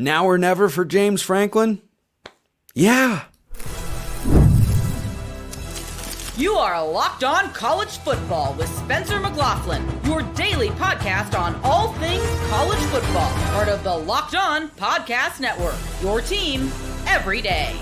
Now or never for James Franklin? Yeah. You are Locked On College Football with Spencer McLaughlin, your daily podcast on all things college football. Part of the Locked On Podcast Network, your team every day.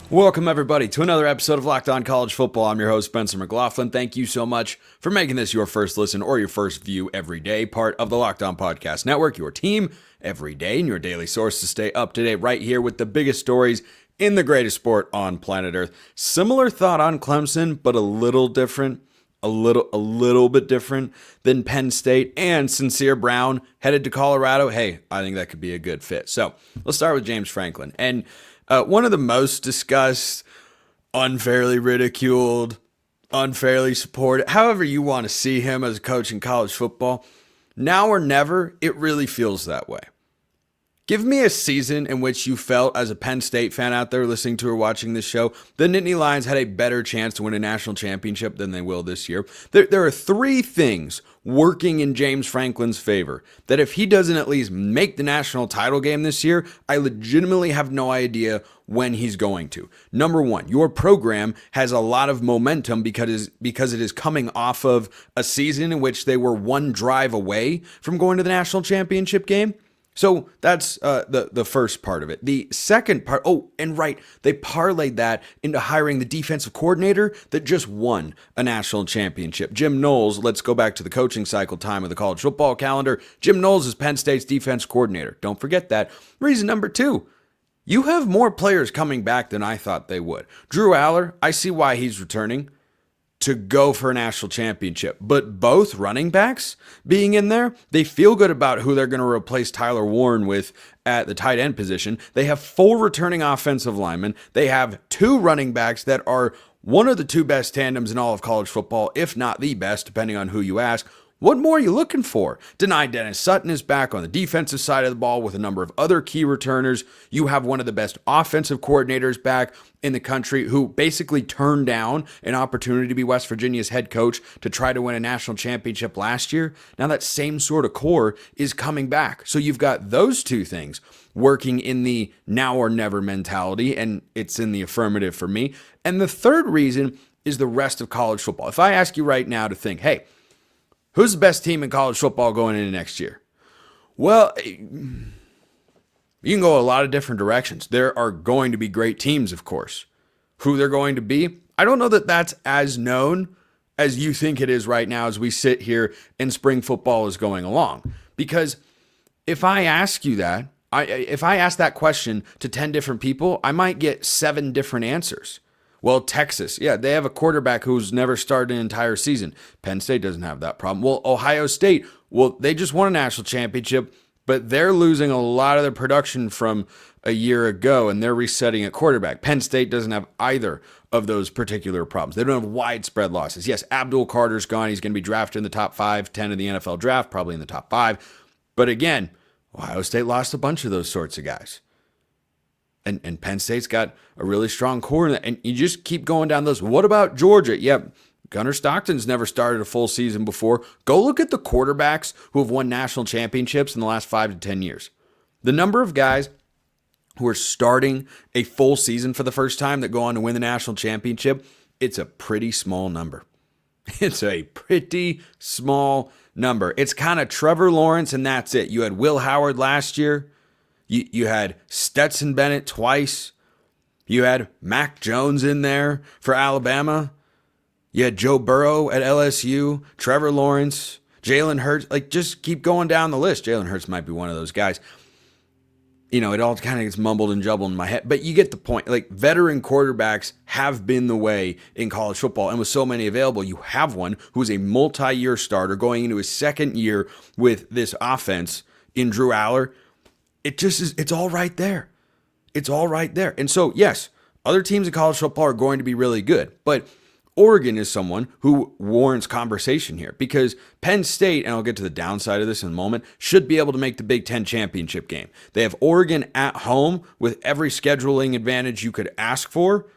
Welcome, everybody, to another episode of Locked On College Football. I'm your host, Spencer McLaughlin. Thank you so much for making this your first listen or your first view every day. Part of the Locked On Podcast Network, your team every day, and your daily source to stay up to date right here with the biggest stories in the greatest sport on planet Earth. Similar thought on Clemson, but a little different, a little bit different than Penn State and Sincere Brown headed to Colorado. Hey, I think that could be a good fit. So let's start with James Franklin. And one of the most discussed, unfairly ridiculed, unfairly supported, however you want to see him as a coach in college football, now or never, it really feels that way. Give me a season in which you felt, as a Penn State fan out there listening to or watching this show, the Nittany Lions had a better chance to win a national championship than they will this year. There are three things working in James Franklin's favor that if he doesn't at least make the national title game this year, I legitimately have no idea when he's going to. Number one, your program has a lot of momentum because it is coming off of a season in which they were one drive away from going to the national championship game. So that's the first part of it. The second part, they parlayed that into hiring the defensive coordinator that just won a national championship. Jim Knowles, let's go back to the coaching cycle time of the college football calendar. Jim Knowles is Penn State's defense coordinator. Don't forget that. Reason number two, you have more players coming back than I thought they would. Drew Aller, I see why he's returning to go for a national championship. But both running backs being in there, they feel good about who they're going to replace Tyler Warren with at the tight end position. They have 4 returning offensive linemen. They have 2 running backs that are one of the 2 best tandems in all of college football, if not the best, depending on who you ask. What more are you looking for? Denied Dennis Sutton is back on the defensive side of the ball with a number of other key returners. You have one of the best offensive coordinators back in the country who basically turned down an opportunity to be West Virginia's head coach to try to win a national championship last year. Now that same sort of core is coming back. So you've got those 2 things working in the now or never mentality, and it's in the affirmative for me. And the third reason is the rest of college football. If I ask you right now to think, hey, who's the best team in college football going into next year? Well, you can go a lot of different directions. There are going to be great teams, of course. Who they're going to be, I don't know that that's as known as you think it is right now as we sit here and spring football is going along. Because if I ask you that, if I ask that question to 10 different people, I might get 7 different answers. Well, Texas, yeah, they have a quarterback who's never started an entire season. Penn State doesn't have that problem. Well, Ohio State, well, they just won a national championship, but they're losing a lot of their production from a year ago, and they're resetting at quarterback. Penn State doesn't have either of those particular problems. They don't have widespread losses. Yes, Abdul Carter's gone. He's going to be drafted in the top 5, 10 of the NFL draft, probably in the top 5. But again, Ohio State lost a bunch of those sorts of guys. And Penn State's got a really strong core, and you just keep going down those. What about Georgia? Yep, Gunnar Stockton's never started a full season before. Go look at the quarterbacks who have won national championships in the last 5 to 10 years. The number of guys who are starting a full season for the first time that go on to win the national championship, it's a pretty small number. It's a pretty small number. It's kind of Trevor Lawrence, and that's it. You had Will Howard last year. You had Stetson Bennett twice. You had Mac Jones in there for Alabama. You had Joe Burrow at LSU, Trevor Lawrence, Jalen Hurts. Like, just keep going down the list. Jalen Hurts might be one of those guys. You know, it all kind of gets mumbled and jumbled in my head. But you get the point. Like, veteran quarterbacks have been the way in college football. And with so many available, you have one who is a multi-year starter going into his second year with this offense in Drew Aller. It just is, it's all right there. It's all right there. And so, yes, other teams in college football are going to be really good. But Oregon is someone who warrants conversation here because Penn State, and I'll get to the downside of this in a moment, should be able to make the Big Ten championship game. They have Oregon at home with every scheduling advantage you could ask for.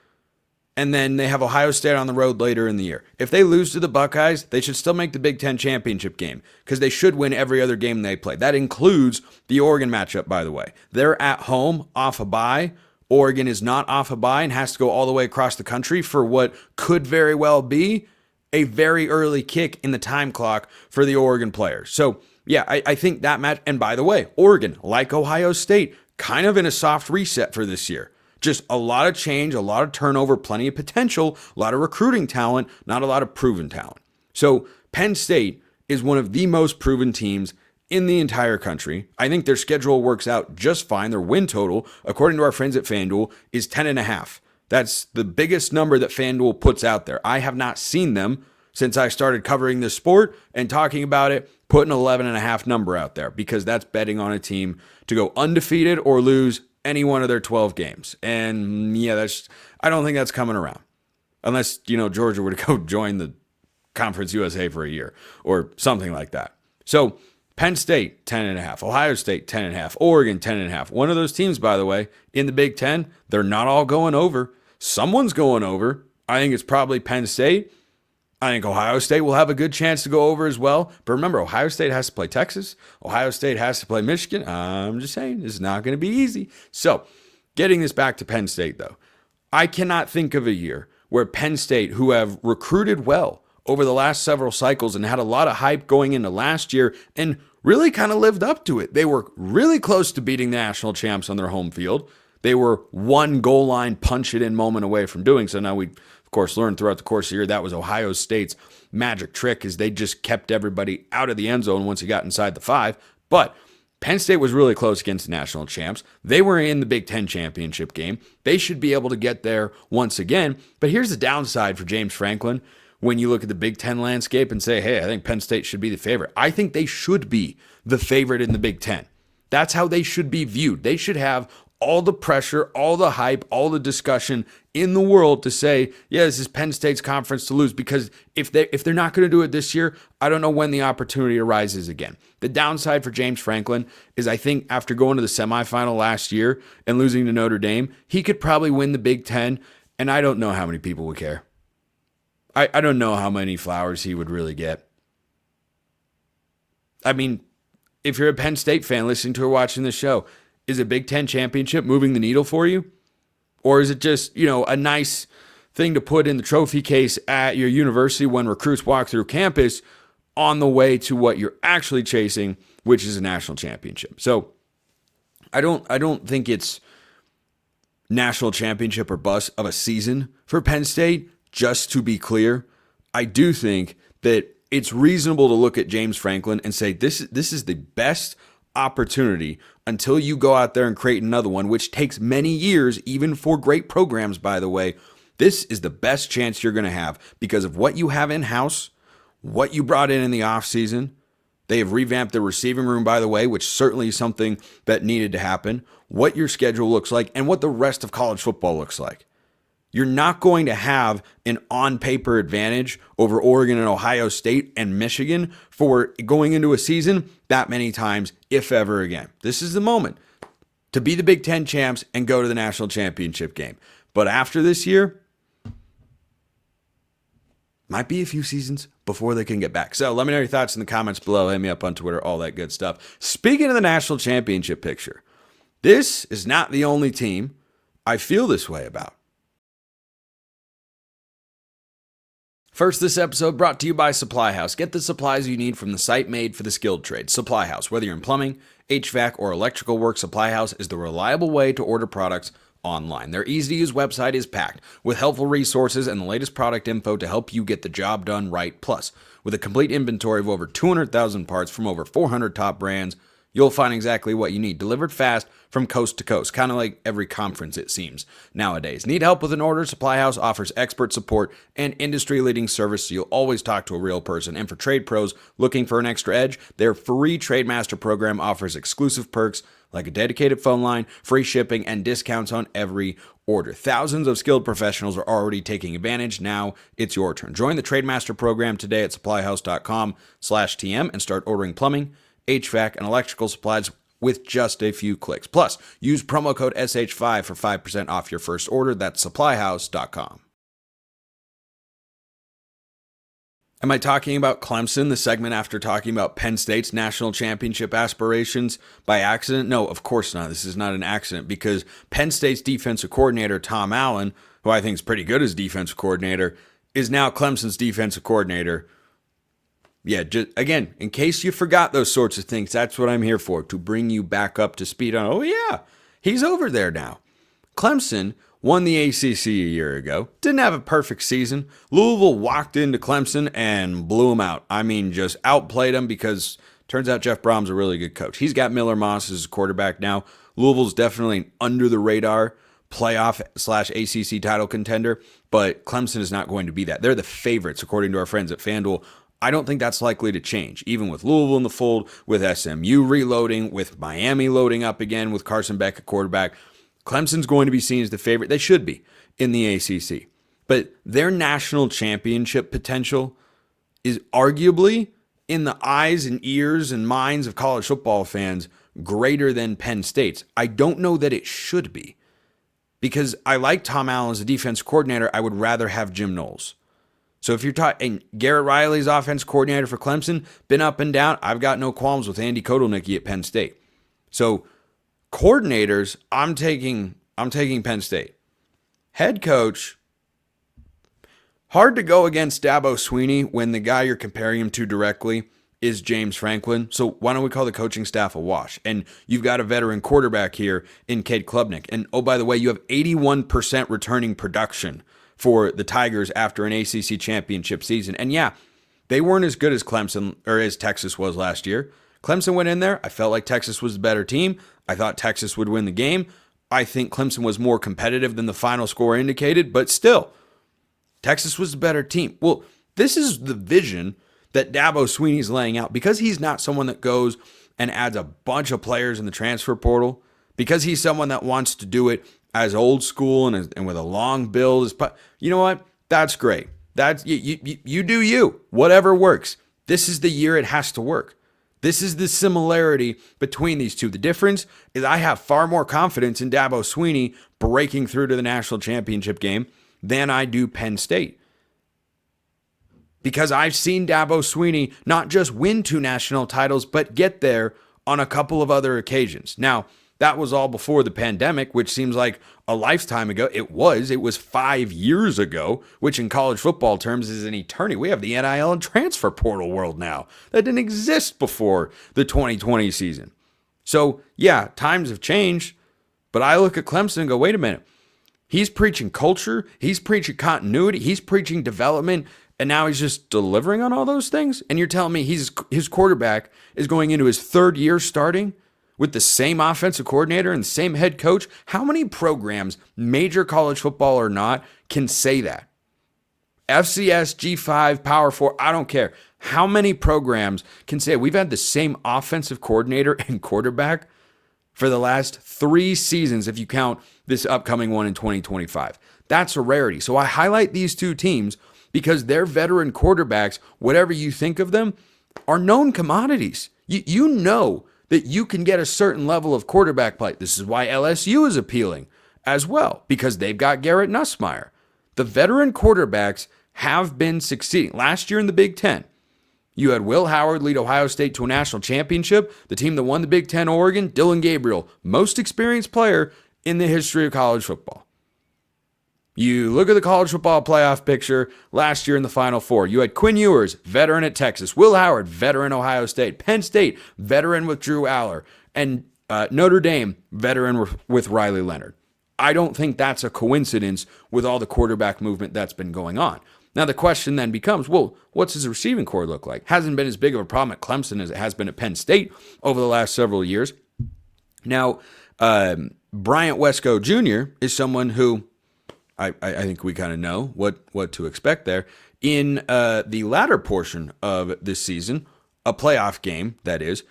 and then they have Ohio State on the road later in the year. If they lose to the Buckeyes, they should still make the Big Ten championship game because they should win every other game they play. That includes the Oregon matchup, by the way. They're at home off a bye. Oregon is not off a bye and has to go all the way across the country for what could very well be a very early kick in the time clock for the Oregon players. So, yeah, I think that match. And by the way, Oregon, like Ohio State, kind of in a soft reset for this year. Just a lot of change, a lot of turnover, plenty of potential, a lot of recruiting talent, not a lot of proven talent. So Penn State is one of the most proven teams in the entire country. I think their schedule works out just fine. Their win total, according to our friends at FanDuel, is 10.5. That's the biggest number that FanDuel puts out there. I have not seen them since I started covering this sport and talking about it, put an 11.5 number out there because that's betting on a team to go undefeated or lose any one of their 12 games. And yeah, I don't think that's coming around. Unless, Georgia were to go join the Conference USA for a year or something like that. So Penn State, 10.5. Ohio State, 10.5. Oregon, 10.5. One of those teams, by the way, in the Big Ten, they're not all going over. Someone's going over. I think it's probably Penn State. I think Ohio State will have a good chance to go over as well. But remember, Ohio State has to play Texas. Ohio State has to play Michigan. I'm just saying, it's not going to be easy. So, getting this back to Penn State, though, I cannot think of a year where Penn State, who have recruited well over the last several cycles and had a lot of hype going into last year and really kind of lived up to it. They were really close to beating the national champs on their home field. They were one goal line punch it in moment away from doing so. Now we, of course, learned throughout the course of the year that was Ohio State's magic trick, is they just kept everybody out of the end zone once you got inside the 5. But Penn State was really close against the national champs. They were in the Big Ten championship game. They should be able to get there once again. But here's the downside for James Franklin when you look at the Big Ten landscape and say, hey, I think Penn State should be the favorite. I think they should be the favorite in the Big Ten. That's how they should be viewed. They should have all the pressure, all the hype, all the discussion in the world to say, yeah, this is Penn State's conference to lose, because if they're not going to do it this year, I don't know when the opportunity arises again. The downside for James Franklin is I think after going to the semifinal last year and losing to Notre Dame, he could probably win the Big Ten, and I don't know how many people would care. I don't know how many flowers he would really get. I mean, if you're a Penn State fan listening to or watching this show, is a Big Ten championship moving the needle for you? Or is it just, a nice thing to put in the trophy case at your university when recruits walk through campus on the way to what you're actually chasing, which is a national championship? So I don't think it's national championship or bust of a season for Penn State. Just to be clear, I do think that it's reasonable to look at James Franklin and say this is the best opportunity until you go out there and create another one, which takes many years, even for great programs, by the way. This is the best chance you're going to have because of what you have in-house, what you brought in the offseason. They have revamped their receiving room, by the way, which certainly is something that needed to happen, what your schedule looks like, and what the rest of college football looks like. You're not going to have an on-paper advantage over Oregon and Ohio State and Michigan for going into a season that many times, if ever again. This is the moment to be the Big Ten champs and go to the national championship game. But after this year, might be a few seasons before they can get back. So let me know your thoughts in the comments below. Hit me up on Twitter, all that good stuff. Speaking of the national championship picture, this is not the only team I feel this way about. First, this episode brought to you by Supply House. Get the supplies you need from the site made for the skilled trade. Supply House. Whether you're in plumbing, HVAC, or electrical work, Supply House is the reliable way to order products online. Their easy-to-use website is packed with helpful resources and the latest product info to help you get the job done right. Plus, with a complete inventory of over 200,000 parts from over 400 top brands, you'll find exactly what you need, delivered fast from coast to coast, kind of like every conference it seems nowadays. Need help with an order? Supply House offers expert support and industry-leading service, so you'll always talk to a real person. And for trade pros looking for an extra edge, their free TradeMaster program offers exclusive perks like a dedicated phone line, free shipping, and discounts on every order. Thousands of skilled professionals are already taking advantage. Now it's your turn. Join the TradeMaster program today at supplyhouse.com/TM and start ordering plumbing, HVAC, and electrical supplies with just a few clicks. Plus, use promo code SH5 for 5% off your first order. That's supplyhouse.com. Am I talking about Clemson, the segment after talking about Penn State's national championship aspirations by accident? No, of course not. This is not an accident because Penn State's defensive coordinator, Tom Allen, who I think is pretty good as defensive coordinator, is now Clemson's defensive coordinator. Yeah, just, again, in case you forgot those sorts of things, that's what I'm here for, to bring you back up to speed on, oh yeah, he's over there now. Clemson won the ACC a year ago. Didn't have a perfect season. Louisville walked into Clemson and blew them out. I mean, just outplayed them because turns out Jeff Brom's a really good coach. He's got Miller Moss as quarterback now. Louisville's definitely an under-the-radar playoff/ACC title contender, but Clemson is not going to be that. They're the favorites, according to our friends at FanDuel. I don't think that's likely to change, even with Louisville in the fold, with SMU reloading, with Miami loading up again, with Carson Beck at quarterback. Clemson's going to be seen as the favorite. They should be in the ACC. But their national championship potential is arguably, in the eyes and ears and minds of college football fans, greater than Penn State's. I don't know that it should be. Because I like Tom Allen as a defense coordinator, I would rather have Jim Knowles. So if you're talking, Garrett Riley's offense coordinator for Clemson, been up and down. I've got no qualms with Andy Kotelnicki at Penn State. So coordinators, I'm taking Penn State. Head coach, hard to go against Dabo Swinney when the guy you're comparing him to directly is James Franklin. So why don't we call the coaching staff a wash? And you've got a veteran quarterback here in Cade Klubnik. And oh, by the way, you have 81% returning production for the Tigers after an ACC championship season. And yeah, they weren't as good as Clemson or as Texas was last year. Clemson went in there. I felt like Texas was the better team. I thought Texas would win the game. I think Clemson was more competitive than the final score indicated, but still, Texas was the better team. Well, this is the vision that Dabo Swinney's laying out because he's not someone that goes and adds a bunch of players in the transfer portal, because he's someone that wants to do it as old school and with a long build. You know what? That's great. That's you do you. Whatever works. This is the year it has to work. This is the similarity between these two. The difference is I have far more confidence in Dabo Swinney breaking through to the national championship game than I do Penn State. Because I've seen Dabo Swinney not just win 2 national titles, but get there on a couple of other occasions. Now, that was all before the pandemic, which seems like a lifetime ago. It was 5 years ago, which in college football terms is an eternity. We have the NIL and transfer portal world now. That didn't exist before the 2020 season. So, yeah, times have changed, but I look at Clemson and go, wait a minute. He's preaching culture. He's preaching continuity. He's preaching development. And now he's just delivering on all those things? And you're telling me his quarterback is going into his 3rd year starting with the same offensive coordinator and the same head coach? How many programs, major college football or not, can say that? FCS, G5, Power 4, I don't care. How many programs can say we've had the same offensive coordinator and quarterback for the last 3 seasons if you count this upcoming one in 2025? That's a rarity. So I highlight these 2 teams because their veteran quarterbacks, whatever you think of them, are known commodities. You know that you can get a certain level of quarterback play. This is why LSU is appealing as well, because they've got Garrett Nussmeier. The veteran quarterbacks have been succeeding. Last year in the Big Ten, you had Will Howard lead Ohio State to a national championship. The team that won the Big Ten, Oregon, Dylan Gabriel, most experienced player in the history of college football. You look at the college football playoff picture last year in the Final Four. You had Quinn Ewers, veteran at Texas. Will Howard, veteran Ohio State. Penn State, veteran with Drew Aller. And Notre Dame, veteran with Riley Leonard. I don't think that's a coincidence with all the quarterback movement that's been going on. Now the question then becomes, well, what's his receiving corps look like? Hasn't been as big of a problem at Clemson as it has been at Penn State over the last several years. Now, Bryant Wesco Jr. is someone who I think we kind of know what to expect there. In the latter portion of this season, a playoff game, that is,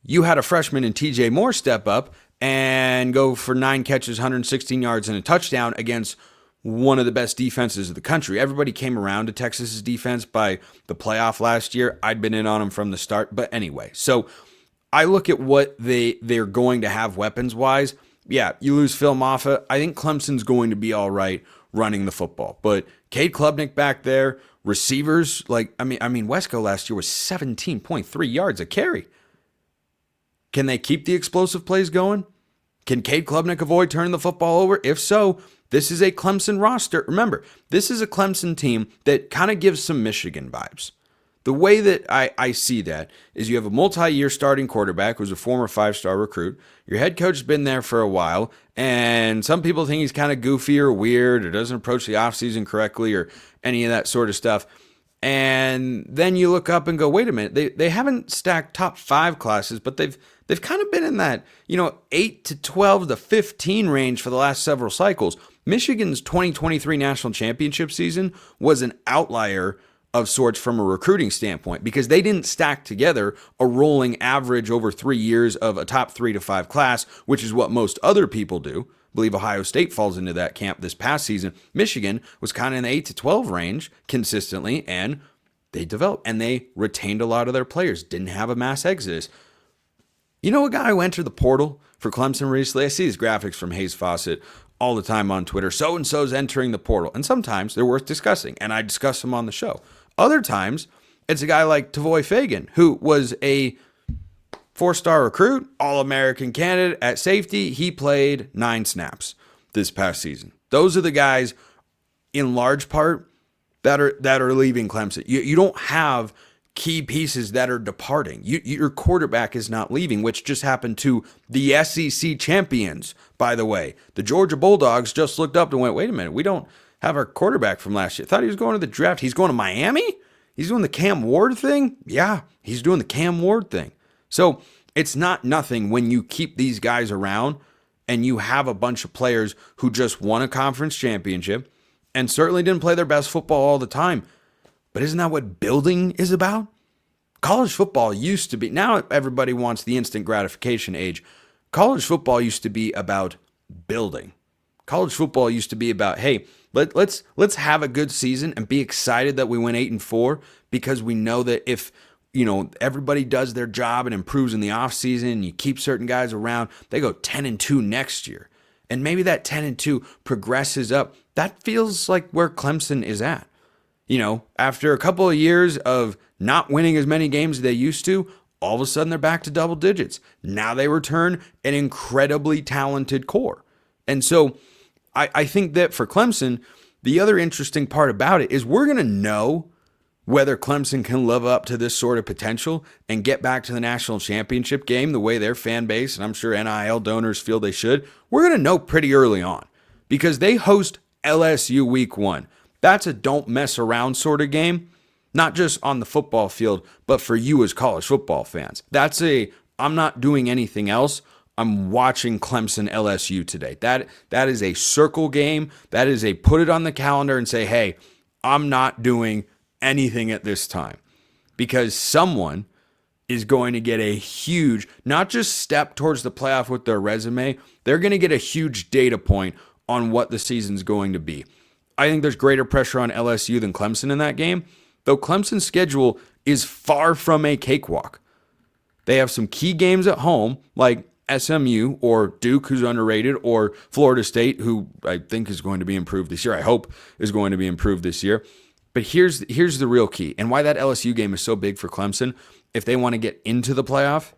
you had a freshman in TJ Moore step up and go for 9 catches, 116 yards, and a touchdown against one of the best defenses of the country. Everybody came around to Texas's defense by the playoff last year. I'd been in on them from the start. But anyway, so I look at what they're going to have weapons-wise. yeah, you lose Phil Maffa. I think Clemson's going to be all right running the football. But Cade Klubnik back there, receivers, like, I mean, Wesco last year was 17.3 yards a carry. Can they keep the explosive plays going? Can Cade Klubnik avoid turning the football over? If so, this is a Clemson roster. Remember, this is a Clemson team that kind of gives some Michigan vibes. The way that I see that is you have a multi-year starting quarterback who's a former 5-star recruit. Your head coach has been there for a while, and some people think he's kind of goofy or weird or doesn't approach the offseason correctly or any of that sort of stuff. And then you look up and go, wait a minute, they haven't stacked top 5 classes, but they've kind of been in that, 8 to 12 to 15 range for the last several cycles. Michigan's 2023 national championship season was an outlier of sorts from a recruiting standpoint because they didn't stack together a rolling average over 3 years of a top 3 to 5 class, which is what most other people do. I believe Ohio State falls into that camp this past season. Michigan was kind of in the 8 to 12 range consistently, and they developed and they retained a lot of their players, didn't have a mass exodus. You know a guy who entered the portal for Clemson recently? I see these graphics from Hayes Fawcett all the time on Twitter. So-and-so's entering the portal. And sometimes they're worth discussing, and I discuss them on the show. Other times, it's a guy like Tavoy Fagan, who was a 4-star recruit, All-American candidate at safety. He played 9 snaps this past season. Those are the guys, in large part, that are leaving Clemson. You don't have key pieces that are departing. Your quarterback is not leaving, which just happened to the SEC champions, by the way. The Georgia Bulldogs just looked up and went, wait a minute, we don't have our quarterback from last year. Thought he was going to the draft. He's going to Miami? He's doing the Cam Ward thing? Yeah, he's doing the Cam Ward thing. So it's not nothing when you keep these guys around and you have a bunch of players who just won a conference championship and certainly didn't play their best football all the time. But isn't that what building is about? College football used to be, now everybody wants the instant gratification age. College football used to be about building. College football used to be about, hey, let's have a good season and be excited that we went 8-4 because we know that if everybody does their job and improves in the offseason and you keep certain guys around, they go 10-2 next year. And maybe that 10-2 progresses up. That feels like where Clemson is at. After a couple of years of not winning as many games as they used to, all of a sudden they're back to double digits. Now they return an incredibly talented core. And so I think that for Clemson, the other interesting part about it is we're going to know whether Clemson can live up to this sort of potential and get back to the national championship game the way their fan base, and I'm sure NIL donors feel they should. We're going to know pretty early on because they host LSU week 1. That's a don't mess around sort of game, not just on the football field, but for you as college football fans. That's I'm not doing anything else. I'm watching Clemson LSU today. That is a circle game. That is a put it on the calendar and say, hey, I'm not doing anything at this time because someone is going to get a huge, not just step towards the playoff with their resume, they're going to get a huge data point on what the season's going to be. I think there's greater pressure on LSU than Clemson in that game, though Clemson's schedule is far from a cakewalk. They have some key games at home, like SMU or Duke, who's underrated, or Florida State, who I think is going to be improved this year. I hope is going to be improved this year. But here's the real key, and why that LSU game is so big for Clemson if they want to get into the playoff.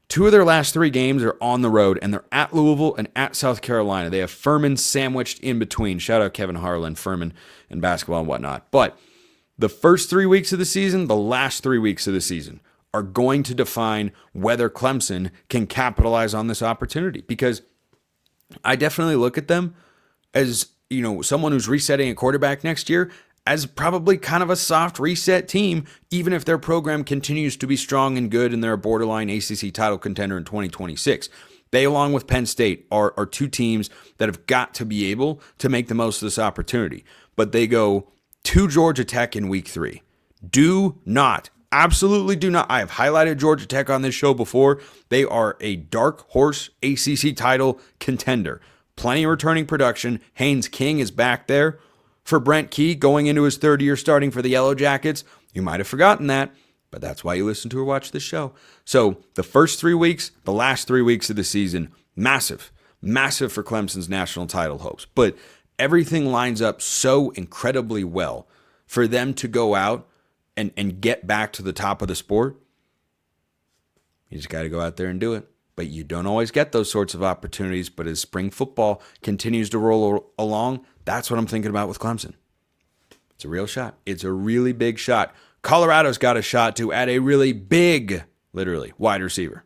2 of their last 3 games are on the road, and they're at Louisville and at South Carolina. They have Furman sandwiched in between. Shout out Kevin Harlan, Furman, and basketball and whatnot. But the first 3 weeks of the season, the last 3 weeks of the season, are going to define whether Clemson can capitalize on this opportunity. Because I definitely look at them as, someone who's resetting a quarterback next year as probably kind of a soft reset team, even if their program continues to be strong and good and they're a borderline ACC title contender in 2026. They, along with Penn State, are 2 teams that have got to be able to make the most of this opportunity. But they go to Georgia Tech in week 3. Absolutely do not. I have highlighted Georgia Tech on this show before. They are a dark horse ACC title contender. Plenty of returning production. Haynes King is back there for Brent Key going into his 3rd year starting for the Yellow Jackets. You might have forgotten that, but that's why you listen to or watch this show. So the first 3 weeks, the last 3 weeks of the season, Massive for Clemson's national title hopes. But everything lines up so incredibly well for them to go out and get back to the top of the sport. You just got to go out there and do it. But you don't always get those sorts of opportunities. But as spring football continues to roll along, that's what I'm thinking about with Clemson. It's a real shot. It's a really big shot. Colorado's got a shot to add a really big, literally, wide receiver.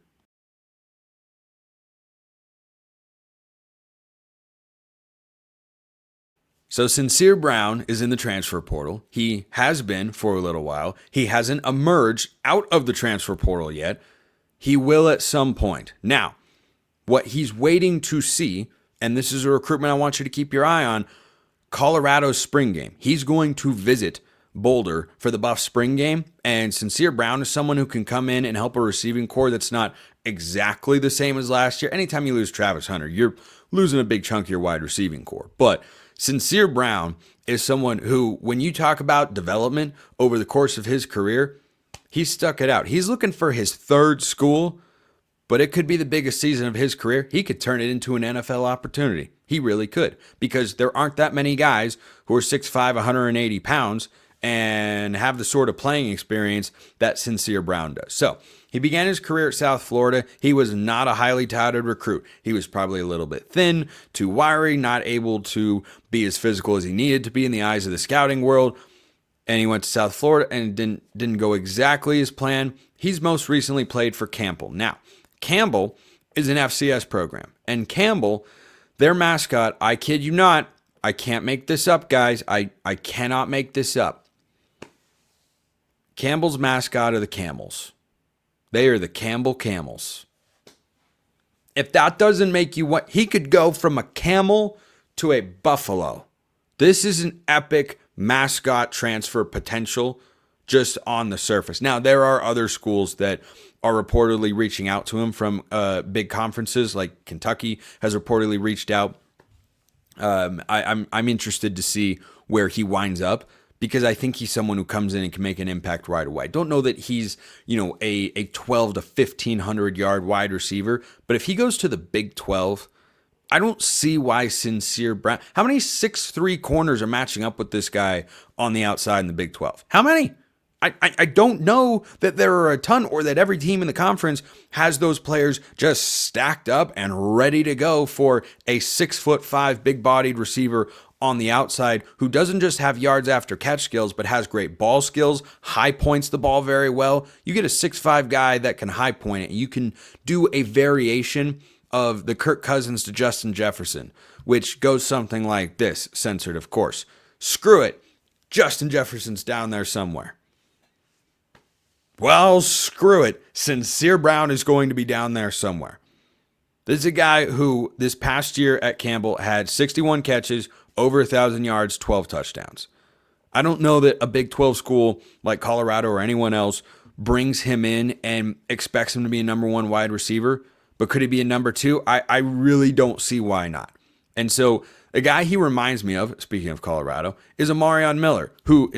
So Sincere Brown is in the transfer portal. He has been for a little while. He hasn't emerged out of the transfer portal yet. He will at some point. Now, what he's waiting to see, and this is a recruitment I want you to keep your eye on, Colorado's spring game. He's going to visit Boulder for the Buff spring game, and Sincere Brown is someone who can come in and help a receiving core that's not exactly the same as last year. Anytime you lose Travis Hunter, you're losing a big chunk of your wide receiving core. But Sincere Brown is someone who, when you talk about development over the course of his career, he stuck it out. He's looking for his third school, but it could be the biggest season of his career. He could turn it into an NFL opportunity. He really could, because there aren't that many guys who are 6'5", 180 pounds and have the sort of playing experience that Sincere Brown does. So he began his career at South Florida. He was not a highly touted recruit. He was probably a little bit thin, too wiry, not able to be as physical as he needed to be in the eyes of the scouting world. And he went to South Florida and didn't go exactly as planned. He's most recently played for Campbell. Now, Campbell is an FCS program. And Campbell, their mascot, I kid you not, I can't make this up, guys. I cannot make this up. Campbell's mascot are the Camels. They are the Campbell Camels. If that doesn't make you what, he could go from a camel to a buffalo. This is an epic mascot transfer potential just on the surface. Now, there are other schools that are reportedly reaching out to him from big conferences, like Kentucky has reportedly reached out. I'm interested to see where he winds up, because I think he's someone who comes in and can make an impact right away. I don't know that he's, a 12 to 1,500 yard wide receiver, but if he goes to the Big 12, I don't see why Sincere Brown. How many 6'3" corners are matching up with this guy on the outside in the Big 12? How many? I don't know that there are a ton, or that every team in the conference has those players just stacked up and ready to go for a 6'5" big-bodied receiver on the outside who doesn't just have yards after catch skills, but has great ball skills, high points the ball very well. You get a 6'5" guy that can high point it. You can do a variation of the Kirk Cousins to Justin Jefferson, which goes something like this, censored of course. Screw it, Justin Jefferson's down there somewhere. Well, screw it, Sincere Brown is going to be down there somewhere. This is a guy who this past year at Campbell had 61 catches, over 1,000 yards, 12 touchdowns. I don't know that a Big 12 school like Colorado or anyone else brings him in and expects him to be a number one wide receiver, but could he be a number two? I really don't see why not. And so the guy he reminds me of, speaking of Colorado, is Amarion Miller, who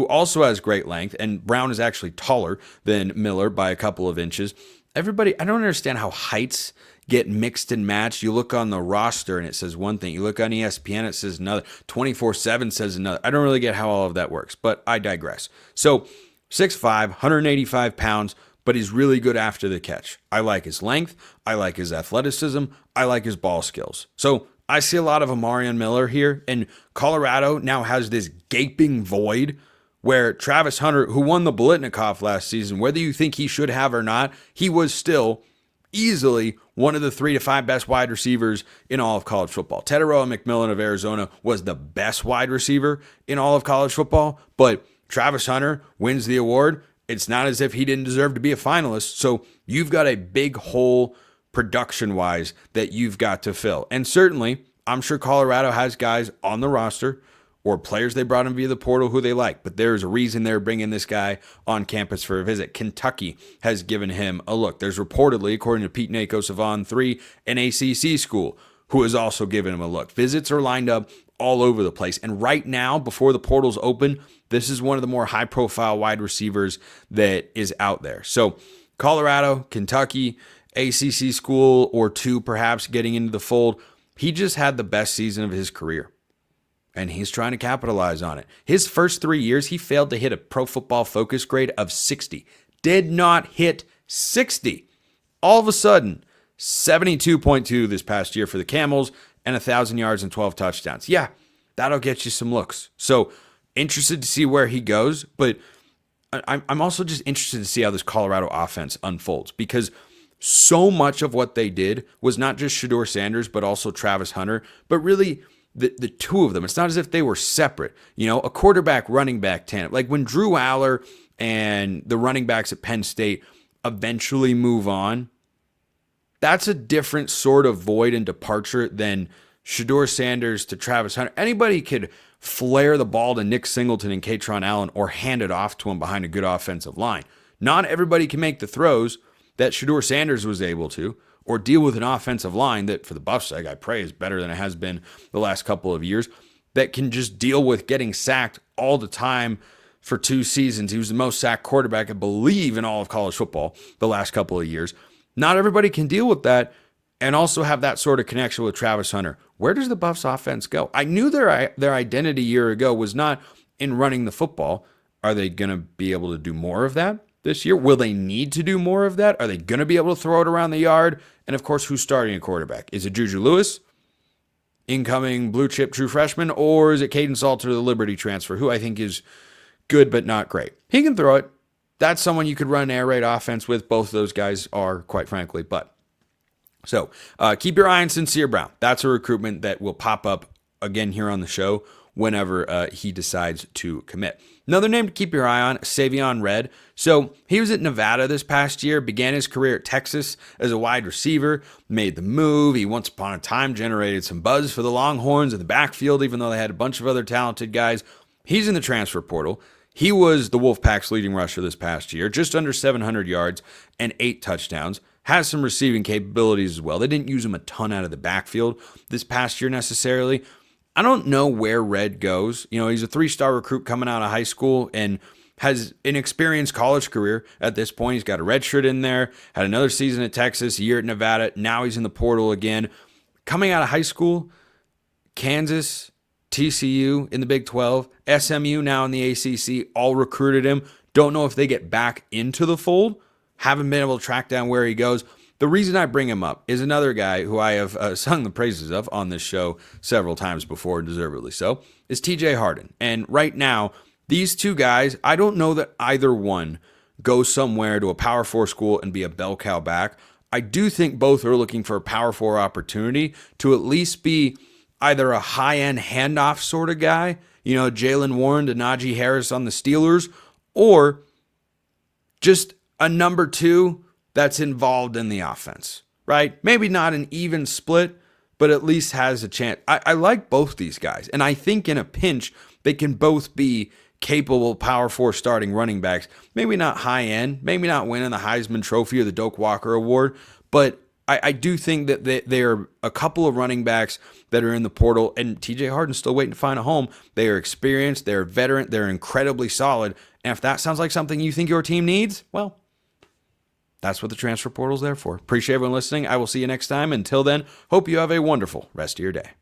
also has great length, and Brown is actually taller than Miller by a couple of inches. Everybody, I don't understand how heights get mixed and matched. You look on the roster and it says one thing. You look on ESPN, it says another. 24/7 says another. I don't really get how all of that works, but I digress. So 6'5", 185 pounds, but he's really good after the catch. I like his length. I like his athleticism. I like his ball skills. So I see a lot of Amarion Miller here, and Colorado now has this gaping void where Travis Hunter, who won the Biletnikoff last season, whether you think he should have or not, he was still easily one of the 3 to 5 best wide receivers in all of college football. Teteroa McMillan of Arizona was the best wide receiver in all of college football, but Travis Hunter wins the award. It's not as if he didn't deserve to be a finalist. So you've got a big hole production-wise that you've got to fill. And certainly, I'm sure Colorado has guys on the roster or players they brought in via the portal who they like, but there's a reason they're bringing this guy on campus for a visit. Kentucky has given him a look. There's reportedly, according to Pete Nakos of On3, an ACC school who has also given him a look. Visits are lined up all over the place. And right now, before the portal's open, this is one of the more high-profile wide receivers that is out there. So Colorado, Kentucky, ACC school or two perhaps getting into the fold. He just had the best season of his career, and he's trying to capitalize on it. His first 3 years, he failed to hit a Pro Football Focus grade of 60. Did not hit 60. All of a sudden, 72.2 this past year for the Camels and 1,000 yards and 12 touchdowns. Yeah, that'll get you some looks. So interested to see where he goes, but I'm also just interested to see how this Colorado offense unfolds, because so much of what they did was not just Shedeur Sanders, but also Travis Hunter, but really the two of them. It's not as if they were separate. You know, a quarterback, running back tandem. Like when Drew Aller and the running backs at Penn State eventually move on, that's a different sort of void and departure than Shedeur Sanders to Travis Hunter. Anybody could flare the ball to Nick Singleton and Katron Allen or hand it off to him behind a good offensive line. Not everybody can make the throws that Shedeur Sanders was able to, or deal with an offensive line that, for the Buffs' sake, I pray is better than it has been the last couple of years, that can just deal with getting sacked all the time for 2 seasons. He was the most sacked quarterback, I believe, in all of college football the last couple of years. Not everybody can deal with that and also have that sort of connection with Travis Hunter. Where does the Buffs' offense go? I knew their identity a year ago was not in running the football. Are they going to be able to do more of that this year? Will they need to do more of that? Are they going to be able to throw it around the yard? And of course, who's starting a quarterback? Is it Juju Lewis, incoming blue chip true freshman, or is it Caden Salter, the Liberty transfer, who I think is good but not great? He can throw it. That's someone you could run an air raid offense with. Both of those guys are, quite frankly. But so keep your eye on Sincere Brown. That's a recruitment that will pop up again here on the show whenever he decides to commit. Another name to keep your eye on, Savion Red. So he was at Nevada this past year, began his career at Texas as a wide receiver, made the move. He once upon a time generated some buzz for the Longhorns in the backfield, even though they had a bunch of other talented guys. He's in the transfer portal. He was the Wolfpack's leading rusher this past year, just under 700 yards and 8 touchdowns. Has some receiving capabilities as well. They didn't use him a ton out of the backfield this past year necessarily. I don't know where Red goes. You know, he's a 3-star recruit coming out of high school and has an experienced college career at this point. He's got a red shirt in there, had another season at Texas, a year at Nevada. Now he's in the portal again. Coming out of high school, Kansas, TCU in the Big 12, SMU now in the ACC, all recruited him. Don't know if they get back into the fold. Haven't been able to track down where he goes. The reason I bring him up is another guy who I have sung the praises of on this show several times before, deservedly so, is TJ Harden. And right now, these two guys, I don't know that either one goes somewhere to a Power 4 school and be a bell cow back. I do think both are looking for a Power 4 opportunity to at least be either a high-end handoff sort of guy, you know, Jalen Warren to Najee Harris on the Steelers, or just a number 2 that's involved in the offense, right? Maybe not an even split, but at least has a chance. I like both these guys, and I think in a pinch, they can both be capable Power 4 starting running backs. Maybe not high end, maybe not winning the Heisman Trophy or the Doak Walker Award, but I do think that they are a couple of running backs that are in the portal, and TJ Harden's still waiting to find a home. They are experienced, they're veteran, they're incredibly solid, and if that sounds like something you think your team needs, well, that's what the transfer portal's there for. Appreciate everyone listening. I will see you next time. Until then, hope you have a wonderful rest of your day.